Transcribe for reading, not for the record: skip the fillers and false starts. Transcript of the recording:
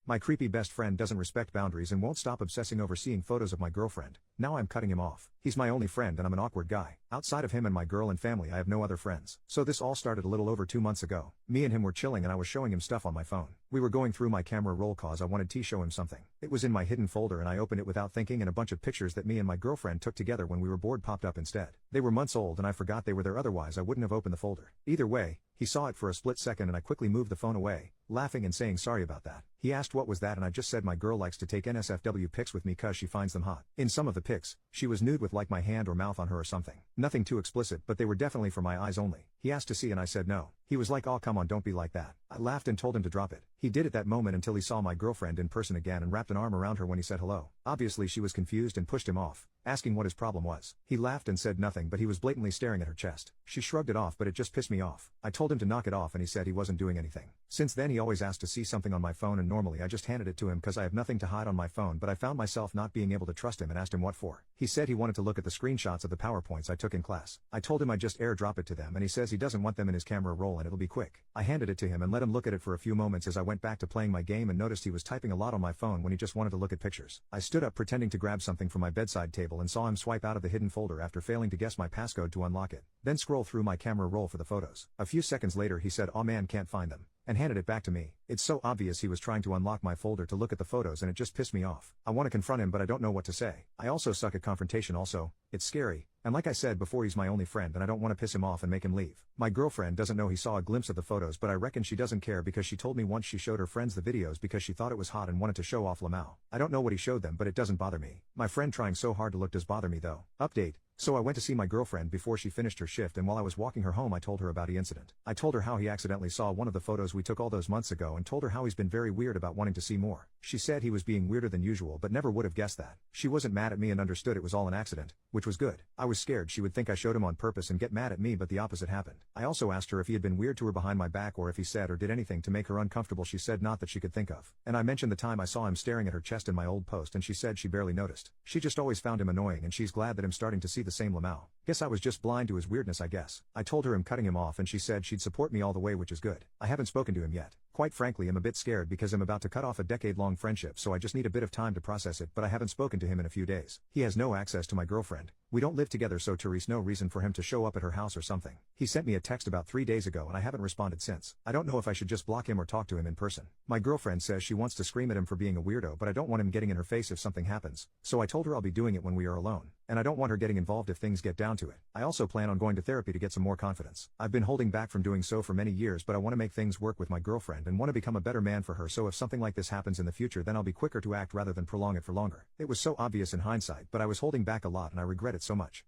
My creepy best friend doesn't respect boundaries and won't stop obsessing over seeing photos of my girlfriend. Now I'm cutting him off. He's my only friend and I'm an awkward guy. Outside of him and my girl and family I have no other friends. So this all started a little over 2 months ago. Me and him were chilling and I was showing him stuff on my phone. We were going through my camera roll cause I wanted to show him something. It was in my hidden folder and I opened it without thinking and a bunch of pictures that me and my girlfriend took together when we were bored popped up instead. They were months old and I forgot they were there, otherwise I wouldn't have opened the folder. Either way, he saw it for a split second and I quickly moved the phone away, laughing and saying sorry about that. He asked what was that and I just said my girl likes to take NSFW pics with me cause she finds them hot. In some of the pics, she was nude with like my hand or mouth on her or something. Nothing too explicit but they were definitely for my eyes only. He asked to see and I said no. He was like, oh come on, don't be like that. I laughed and told him to drop it. He did at that moment until he saw my girlfriend in person again and wrapped an arm around her when he said hello. Obviously she was confused and pushed him off, asking what his problem was. He laughed and said nothing but he was blatantly staring at her chest. She shrugged it off but it just pissed me off. I told him to knock it off and he said he wasn't doing anything. Since then he always asked to see something on my phone and normally I just handed it to him cause I have nothing to hide on my phone, but I found myself not being able to trust him and asked him what for. He said he wanted to look at the screenshots of the PowerPoints I took in class. I told him I'd just airdrop it to them and he says he doesn't want them in his camera roll and it'll be quick. I handed it to him and let him look at it for a few moments as I went back to playing my game and noticed he was typing a lot on my phone when he just wanted to look at pictures. I stood up pretending to grab something from my bedside table and saw him swipe out of the hidden folder after failing to guess my passcode to unlock it, then scroll through my camera roll for the photos. A few seconds later he said, "Oh man, can't find them," and handed it back to me. It's so obvious he was trying to unlock my folder to look at the photos and it just pissed me off. I want to confront him but I don't know what to say. I also suck at confrontation also. It's scary. And like I said before, he's my only friend and I don't want to piss him off and make him leave. My girlfriend doesn't know he saw a glimpse of the photos but I reckon she doesn't care because she told me once she showed her friends the videos because she thought it was hot and wanted to show off Lamau. I don't know what he showed them but it doesn't bother me. My friend trying so hard to look does bother me though. Update. So I went to see my girlfriend before she finished her shift and while I was walking her home I told her about the incident. I told her how he accidentally saw one of the photos we took all those months ago and told her how he's been very weird about wanting to see more. She said he was being weirder than usual but never would have guessed that. She wasn't mad at me and understood it was all an accident, which was good. I was scared she would think I showed him on purpose and get mad at me but the opposite happened. I also asked her if he had been weird to her behind my back or if he said or did anything to make her uncomfortable. She said not that she could think of. And I mentioned the time I saw him staring at her chest in my old post and she said she barely noticed. She just always found him annoying and she's glad that I'm starting to see the same Lamau. Guess I was just blind to his weirdness I guess. I told her I'm cutting him off and she said she'd support me all the way, which is good. I haven't spoken to him yet. Quite frankly I'm a bit scared because I'm about to cut off a decade-long friendship so I just need a bit of time to process it, but I haven't spoken to him in a few days. He has no access to my girlfriend. We don't live together so Therese no reason for him to show up at her house or something. He sent me a text about 3 days ago and I haven't responded since. I don't know if I should just block him or talk to him in person. My girlfriend says she wants to scream at him for being a weirdo but I don't want him getting in her face if something happens, so I told her I'll be doing it when we are alone. And I don't want her getting involved if things get down to it. I also plan on going to therapy to get some more confidence. I've been holding back from doing so for many years but I want to make things work with my girlfriend and want to become a better man for her, so if something like this happens in the future then I'll be quicker to act rather than prolong it for longer. It was so obvious in hindsight but I was holding back a lot and I regret it so much.